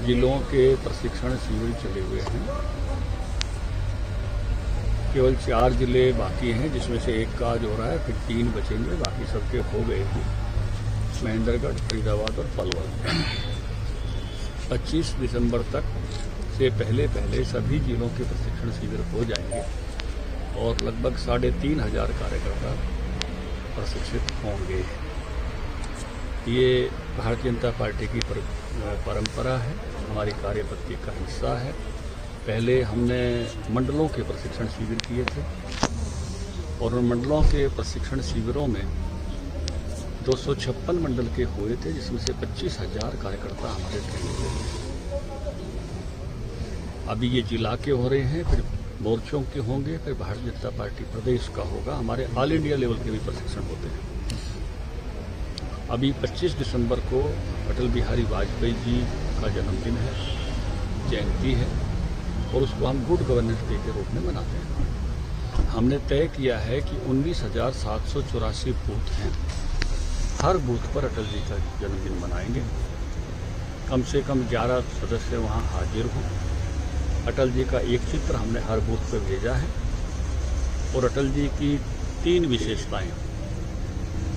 जिलों के प्रशिक्षण शिविर चले हुए हैं। केवल 4 जिले बाकी हैं, जिसमें से एक का आज हो रहा है, फिर 3 बचेंगे, बाकी सबके हो गए हैं, महेंद्रगढ़, फरीदाबाद और पलवल। 25 दिसंबर तक से पहले सभी जिलों के प्रशिक्षण शिविर हो जाएंगे और लगभग 3,500 कार्यकर्ता प्रशिक्षित होंगे। ये भारतीय जनता पार्टी की परंपरा है, हमारी कार्यपद्धति का हिस्सा है। पहले हमने मंडलों के प्रशिक्षण शिविर किए थे और उन मंडलों के प्रशिक्षण शिविरों में 256 मंडल के हुए थे, जिसमें से 25,000 कार्यकर्ता हमारे ट्रेनिंग हुए। अभी ये जिला के हो रहे हैं, फिर मोर्चों के होंगे, फिर भारतीय जनता पार्टी प्रदेश का होगा। हमारे ऑल इंडिया लेवल के भी प्रशिक्षण होते हैं। अभी 25 दिसंबर को अटल बिहारी वाजपेयी जी का जन्मदिन है, जयंती है, और उसको हम गुड गवर्नेंस डे के रूप में मनाते हैं। हमने तय किया है कि 19,784 बूथ हैं, हर बूथ पर अटल जी का जन्मदिन मनाएंगे। कम से कम 11 सदस्य वहाँ हाजिर हों। अटल जी का एक चित्र हमने हर बूथ पर भेजा है और अटल जी की 3 विशेषताएं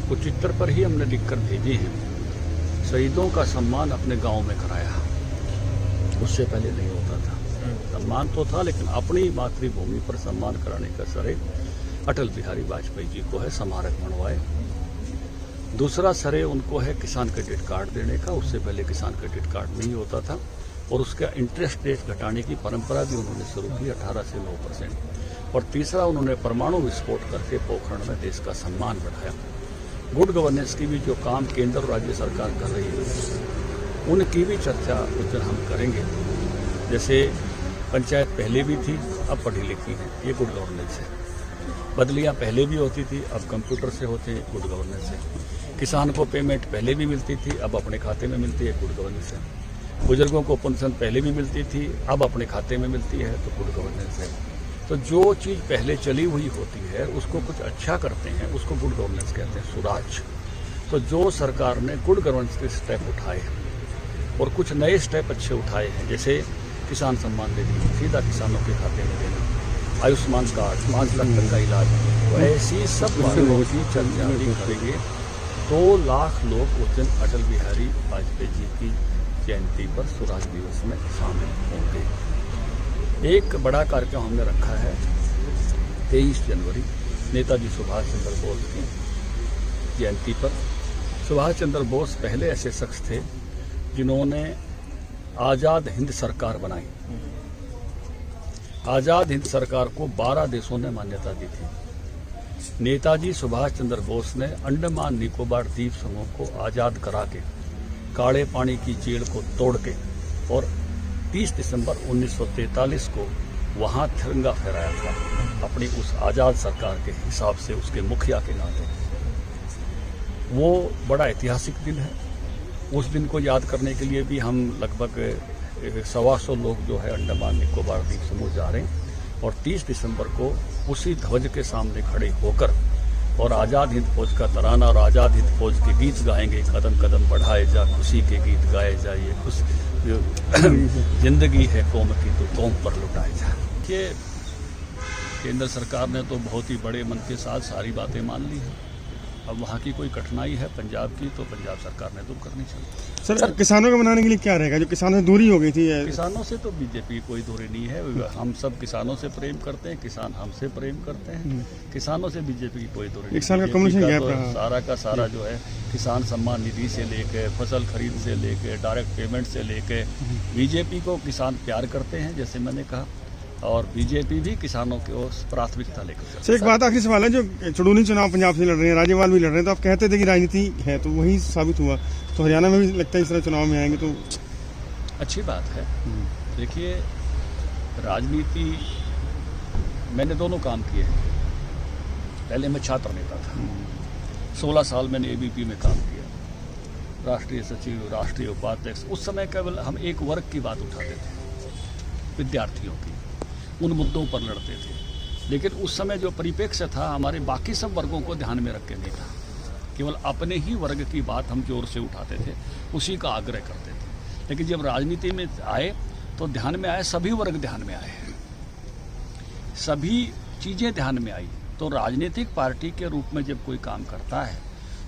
वो चित्र पर ही हमने लिखकर भेजी हैं। शहीदों का सम्मान अपने गांव में कराया, उससे पहले नहीं होता था। सम्मान तो था, लेकिन अपनी मातृभूमि पर सम्मान कराने का श्रेय अटल बिहारी वाजपेयी जी को है, स्मारक बनवाए। दूसरा श्रेय उनको है किसान क्रेडिट कार्ड देने का, उससे पहले किसान क्रेडिट कार्ड नहीं होता था, और उसका इंटरेस्ट रेट घटाने की परंपरा भी उन्होंने शुरू की 18 से 9%। और तीसरा, उन्होंने परमाणु विस्फोट करके पोखरण में देश का सम्मान बढ़ाया। गुड गवर्नेंस की भी जो काम केंद्र और राज्य सरकार कर रही है, उनकी भी चर्चा उस दिन हम करेंगे। जैसे पंचायत पहले भी थी, अब पढ़ी लिखी है, ये गुड गवर्नेंस है। बदलियां पहले भी होती थी, अब कंप्यूटर से होते हैं, गुड गवर्नेंस है। किसान को पेमेंट पहले भी मिलती थी, अब अपने खाते में मिलती है, गुड गवर्नेंस है। बुजुर्गों को पेंशन पहले भी मिलती थी, अब अपने खाते में मिलती है, तो गुड गवर्नेंस है। तो जो चीज़ पहले चली हुई होती है उसको कुछ अच्छा करते हैं, उसको गुड गवर्नेंस कहते हैं, सुराज। तो जो सरकार ने गुड गवर्नेंस के स्टेप उठाए हैं और कुछ नए स्टेप अच्छे उठाए हैं, जैसे किसान सम्मान निधि सीधा किसानों के खाते में देना, आयुष्मान कार्ड 5 लाख तक का इलाज, तो ऐसी सब बातों की चर्चा भी करेंगे। 2 लाख लोग उस दिन अटल बिहारी वाजपेयी जी की जयंती पर स्वराज दिवस में शामिल होंगे। एक बड़ा कार्यक्रम हमने रखा है 23 जनवरी, नेताजी सुभाष चंद्र बोस की जयंती पर। सुभाष चंद्र बोस पहले ऐसे शख्स थे जिन्होंने आज़ाद हिंद सरकार बनाई। आज़ाद हिंद सरकार को 12 देशों ने मान्यता दी थी। नेताजी सुभाष चंद्र बोस ने अंडमान निकोबार द्वीप समूह को आज़ाद करा के, काले पानी की जेल को तोड़ के, और 30 दिसंबर 1943 को वहाँ तिरंगा फहराया था अपनी उस आज़ाद सरकार के हिसाब से, उसके मुखिया के नाते। वो बड़ा ऐतिहासिक दिन है। उस दिन को याद करने के लिए भी हम लगभग 125 लोग जो है अंडमान निकोबार द्वीप समूह जा रहे हैं, और 30 दिसंबर को उसी ध्वज के सामने खड़े होकर और आज़ाद हिंद फौज का तराना और आज़ाद हिंद फौज के गीत गाएंगे। कदम कदम बढ़ाए जा, खुशी के गीत गाए जा, ये खुश जिंदगी है कौम की, तो कौम पर लुटाए जा। ये केंद्र सरकार ने तो बहुत ही बड़े मन के साथ सारी बातें मान ली हैं। अब वहाँ की कोई कठिनाई है पंजाब की, तो पंजाब सरकार ने दूर करनी चाहिए। सर, किसानों को मनाने के लिए क्या रहेगा? जो किसानों से दूरी हो गई थी, किसानों से तो बीजेपी कोई दूरी नहीं है। हम सब किसानों से प्रेम करते हैं, किसान हमसे प्रेम करते हैं। किसानों से बीजेपी की कोई दूरी नहीं। एक साल का कम्युनिकेशन गैप रहा। सारा का सारा जो है किसान सम्मान निधि से लेके, फसल खरीद से लेके, डायरेक्ट पेमेंट से लेके, बीजेपी को किसान प्यार करते हैं, जैसे मैंने कहा, और बीजेपी भी किसानों को प्राथमिकता लेकर। सर, एक बात आखिरी सवाल है, जो चुनावी चुनाव पंजाब से लड़ रहे हैं, राज्यपाल भी लड़ रहे हैं, तो आप कहते थे कि राजनीति है, तो वही साबित हुआ। तो हरियाणा में भी लगता है इस तरह चुनाव में आएंगे तो अच्छी बात है। देखिए, राजनीति मैंने दोनों काम किए हैं। पहले मैं छात्र नेता था, 16 साल मैंने ABP में काम किया, राष्ट्रीय सचिव, राष्ट्रीय उपाध्यक्ष। उस समय केवल हम एक वर्ग की बात उठाते थे, विद्यार्थियों की, उन मुद्दों पर लड़ते थे। लेकिन उस समय जो परिप्रेक्ष्य था, हमारे बाकी सब वर्गों को ध्यान में रख के नहीं था। केवल अपने ही वर्ग की बात हम जोर से उठाते थे, उसी का आग्रह करते थे। लेकिन जब राजनीति में आए तो ध्यान में आए, सभी वर्ग ध्यान में आए, सभी चीज़ें ध्यान में आई। तो राजनीतिक पार्टी के रूप में जब कोई काम करता है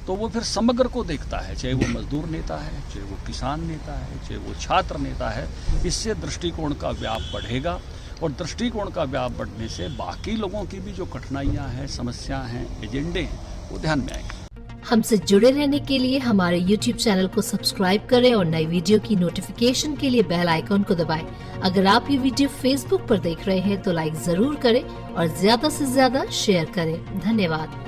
तो वो फिर समग्र को देखता है, चाहे वो मजदूर नेता है, चाहे वो किसान नेता है, चाहे वो छात्र नेता है। इससे दृष्टिकोण का व्याप बढ़ेगा और दृष्टिकोण का व्याप बढ़ने से बाकी लोगों की भी जो कठिनाइयाँ हैं, समस्याएं हैं, एजेंडे हैं, वो ध्यान में आएंगे। हमसे जुड़े रहने के लिए हमारे YouTube चैनल को सब्सक्राइब करें और नई वीडियो की नोटिफिकेशन के लिए बेल आइकॉन को दबाएं। अगर आप ये वीडियो Facebook पर देख रहे हैं तो लाइक जरूर करें और ज्यादा से ज्यादा शेयर करें। धन्यवाद।